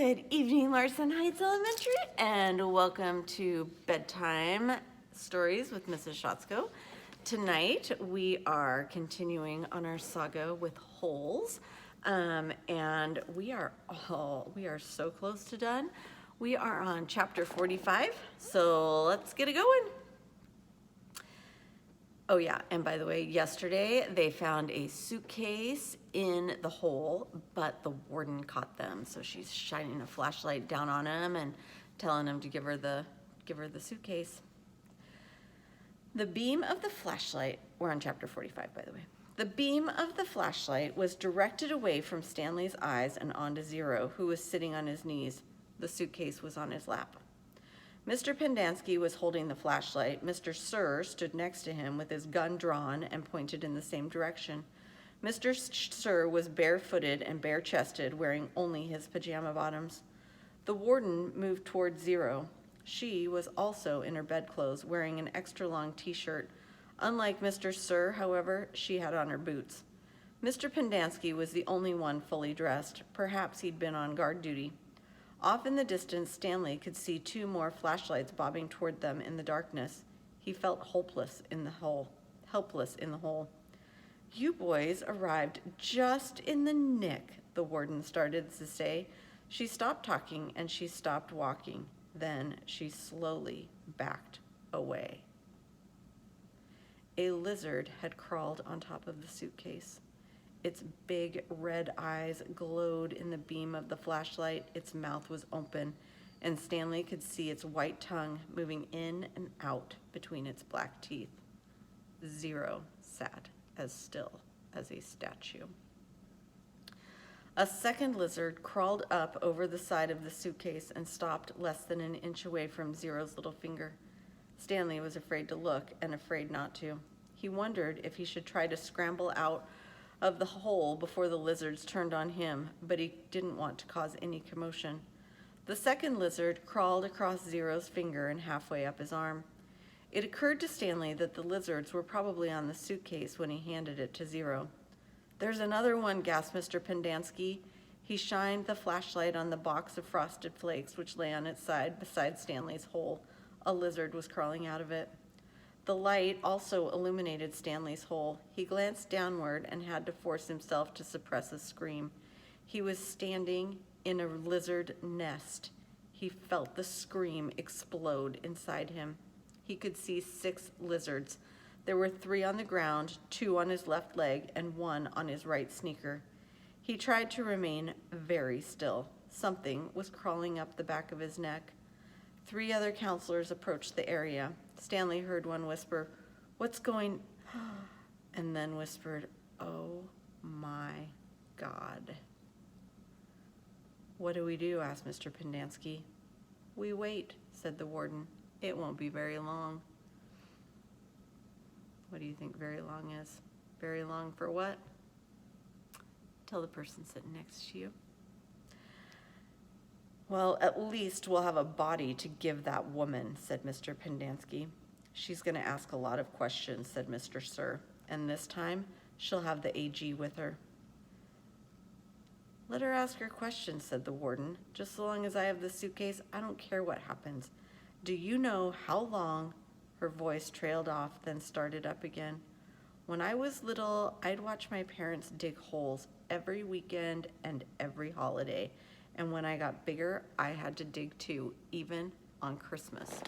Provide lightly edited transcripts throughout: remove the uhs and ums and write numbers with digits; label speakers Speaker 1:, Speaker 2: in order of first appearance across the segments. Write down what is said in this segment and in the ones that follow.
Speaker 1: Good evening, Larson Heights Elementary, and welcome to Bedtime Stories with Mrs. Schatzko. Tonight, we are continuing on our saga with holes, and we are so close to done. We are on chapter 45, so let's get it going. Oh yeah, and by the way, yesterday they found a suitcase in the hole, but the warden caught them. So she's shining a flashlight down on him and telling him to give her the suitcase. The beam of the flashlight, we're on chapter 45 by the way. The beam of the flashlight was directed away from Stanley's eyes and onto Zero, who was sitting on his knees. The suitcase was on his lap. Mr. Pendanski was holding the flashlight. Mr. Sir stood next to him with his gun drawn and pointed in the same direction. Mr. Sir was barefooted and bare-chested, wearing only his pajama bottoms. The warden moved toward Zero. She was also in her bedclothes, wearing an extra-long t-shirt. Unlike Mr. Sir, however, she had on her boots. Mr. Pendanski was the only one fully dressed. Perhaps he'd been on guard duty. Off in the distance, Stanley could see two more flashlights bobbing toward them in the darkness. He felt helpless in the hole. You boys arrived just in the nick, the warden started to say. She stopped talking and she stopped walking. Then she slowly backed away. A lizard had crawled on top of the suitcase. Its big red eyes glowed in the beam of the flashlight. Its mouth was open, and Stanley could see its white tongue moving in and out between its black teeth. Zero sat as still as a statue. A second lizard crawled up over the side of the suitcase and stopped less than an inch away from Zero's little finger. Stanley was afraid to look and afraid not to. He wondered if he should try to scramble out of the hole before the lizards turned on him, but he didn't want to cause any commotion. The second lizard crawled across Zero's finger and halfway up his arm. It occurred to Stanley that the lizards were probably on the suitcase when he handed it to Zero. "There's another one," gasped Mr. Pendanski. He shined the flashlight on the box of frosted flakes which lay on its side beside Stanley's hole. A lizard was crawling out of it. The light also illuminated Stanley's hole. He glanced downward and had to force himself to suppress a scream. He was standing in a lizard nest. He felt the scream explode inside him. He could see 6 lizards. There were 3 on the ground, 2 on his left leg, and 1 on his right sneaker. He tried to remain very still. Something was crawling up the back of his neck. 3 other counselors approached the area. Stanley heard one whisper, "What's going?" and then whispered, "Oh my God." "What do we do?" asked Mr. Pendanski. "We wait," said the warden. "It won't be very long." What do you think very long is? Very long for what? Tell the person sitting next to you. "Well, at least we'll have a body to give that woman," said Mr. Pendanski. "She's going to ask a lot of questions," said Mr. Sir, "and this time she'll have the AG with her." "Let her ask her questions," said the warden. "Just so long as I have the suitcase, I don't care what happens. Do you know how long—" Her voice trailed off, then started up again. "When I was little, I'd watch my parents dig holes every weekend and every holiday. And when I got bigger, I had to dig too, even on Christmas."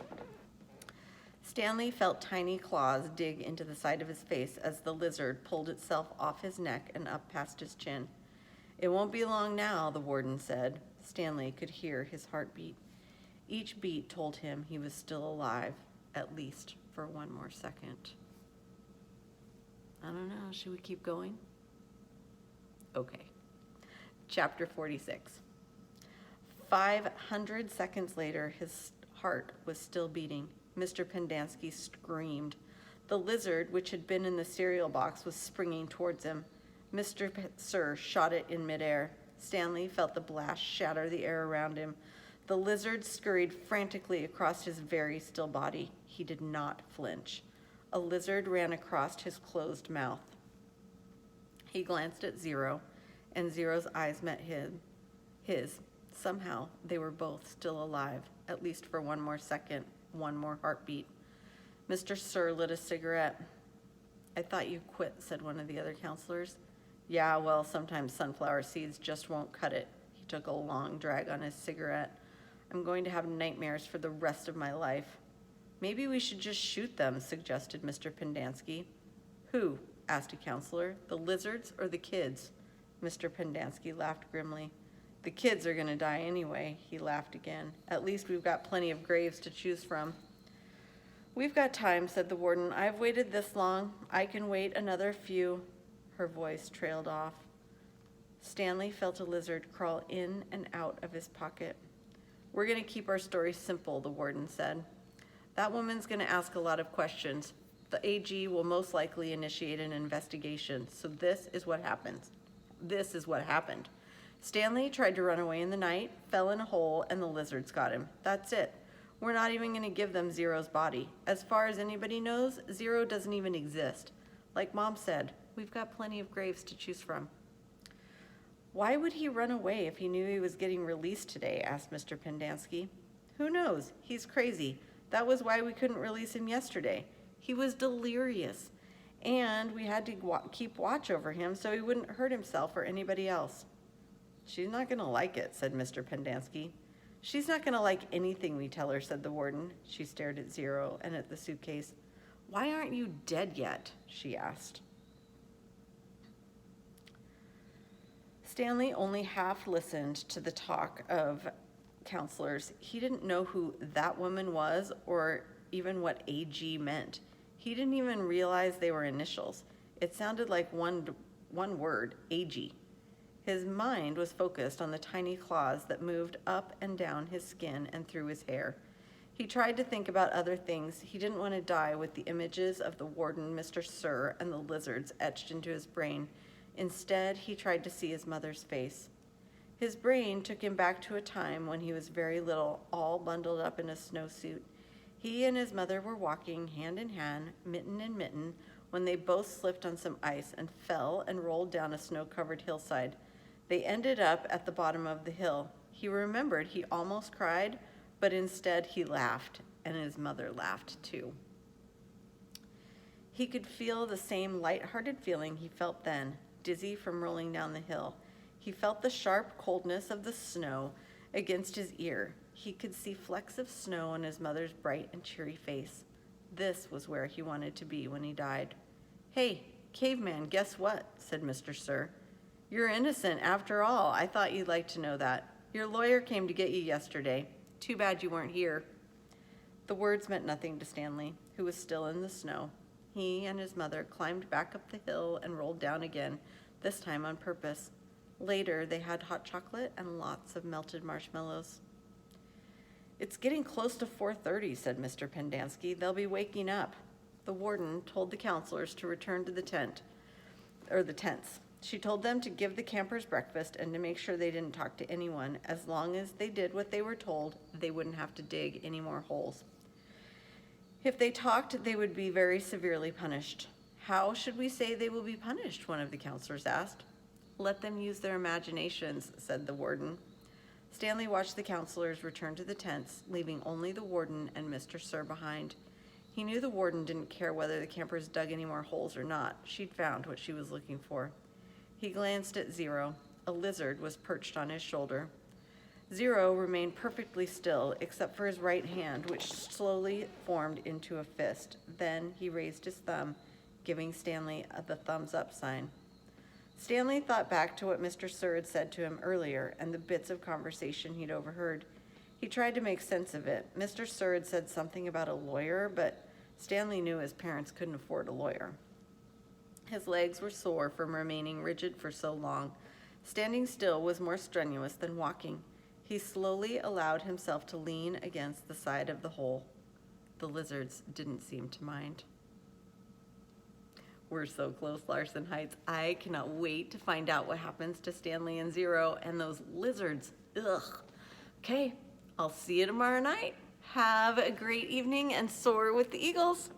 Speaker 1: Stanley felt tiny claws dig into the side of his face as the lizard pulled itself off his neck and up past his chin. "It won't be long now," the warden said. Stanley could hear his heartbeat. Each beat told him he was still alive, at least for 1 more second. I don't know, should we keep going? Okay. Chapter 46. 500 seconds later, his heart was still beating. Mr. Pendanski screamed. The lizard, which had been in the cereal box, was springing towards him. Mr. Sir shot it in midair. Stanley felt the blast shatter the air around him. The lizard scurried frantically across his very still body. He did not flinch. A lizard ran across his closed mouth. He glanced at Zero, and Zero's eyes met his. Somehow, they were both still alive, at least for one more second, one more heartbeat. Mr. Sir lit a cigarette. "I thought you quit," said one of the other counselors. "Yeah, well, sometimes sunflower seeds just won't cut it." He took a long drag on his cigarette. "I'm going to have nightmares for the rest of my life." "Maybe we should just shoot them," suggested Mr. Pendanski. "Who?" asked a counselor. "The lizards or the kids?" Mr. Pendanski laughed grimly. "The kids are going to die anyway." He laughed again. "At least we've got plenty of graves to choose from." "We've got time," said the warden. "I've waited this long. I can wait another few." Her voice trailed off. Stanley felt a lizard crawl in and out of his pocket. "We're going to keep our story simple," the warden said. "That woman's going to ask a lot of questions. The AG will most likely initiate an investigation. So this is what happens. This is what happened. Stanley tried to run away in the night, fell in a hole, and the lizards got him. That's it. We're not even going to give them Zero's body. As far as anybody knows, Zero doesn't even exist. Like Mom said, we've got plenty of graves to choose from." "Why would he run away if he knew he was getting released today?" asked Mr. Pendanski. "Who knows? He's crazy. That was why we couldn't release him yesterday. He was delirious, and we had to keep watch over him so he wouldn't hurt himself or anybody else." "She's not going to like it," said Mr. Pendanski. "She's not going to like anything we tell her," said the warden. She stared at Zero and at the suitcase. "Why aren't you dead yet?" she asked. Stanley only half listened to the talk of counselors. He didn't know who that woman was or even what AG meant. He didn't even realize they were initials. It sounded like one word, AG. His mind was focused on the tiny claws that moved up and down his skin and through his hair. He tried to think about other things. He didn't want to die with the images of the warden, Mr. Sir, and the lizards etched into his brain. Instead, he tried to see his mother's face. His brain took him back to a time when he was very little, all bundled up in a snowsuit. He and his mother were walking hand in hand, mitten in mitten, when they both slipped on some ice and fell and rolled down a snow-covered hillside. They ended up at the bottom of the hill. He remembered he almost cried, but instead he laughed, and his mother laughed too. He could feel the same light-hearted feeling he felt then, dizzy from rolling down the hill. He felt the sharp coldness of the snow against his ear. He could see flecks of snow on his mother's bright and cheery face. This was where he wanted to be when he died. "Hey, caveman, guess what?" said Mr. Sir. "You're innocent after all. I thought you'd like to know that. Your lawyer came to get you yesterday. Too bad you weren't here." The words meant nothing to Stanley, who was still in the snow. He and his mother climbed back up the hill and rolled down again, this time on purpose. Later, they had hot chocolate and lots of melted marshmallows. "It's getting close to 4:30, said Mr. Pendanski. "They'll be waking up." The warden told the counselors to return to the tents. She told them to give the campers breakfast and to make sure they didn't talk to anyone. As long as they did what they were told, they wouldn't have to dig any more holes. If they talked, they would be very severely punished. "How should we say they will be punished?" one of the counselors asked. "Let them use their imaginations," said the warden. Stanley watched the counselors return to the tents, leaving only the warden and Mr. Sir behind. He knew the warden didn't care whether the campers dug any more holes or not. She'd found what she was looking for. He glanced at Zero. A lizard was perched on his shoulder. Zero remained perfectly still, except for his right hand, which slowly formed into a fist. Then he raised his thumb, giving Stanley the thumbs up sign. Stanley thought back to what Mr. Sir had said to him earlier and the bits of conversation he'd overheard. He tried to make sense of it. Mr. Sir had said something about a lawyer, but Stanley knew his parents couldn't afford a lawyer. His legs were sore from remaining rigid for so long. Standing still was more strenuous than walking. He slowly allowed himself to lean against the side of the hole. The lizards didn't seem to mind. We're so close, Larson Heights. I cannot wait to find out what happens to Stanley and Zero and those lizards. Ugh. Okay, I'll see you tomorrow night. Have a great evening and soar with the eagles.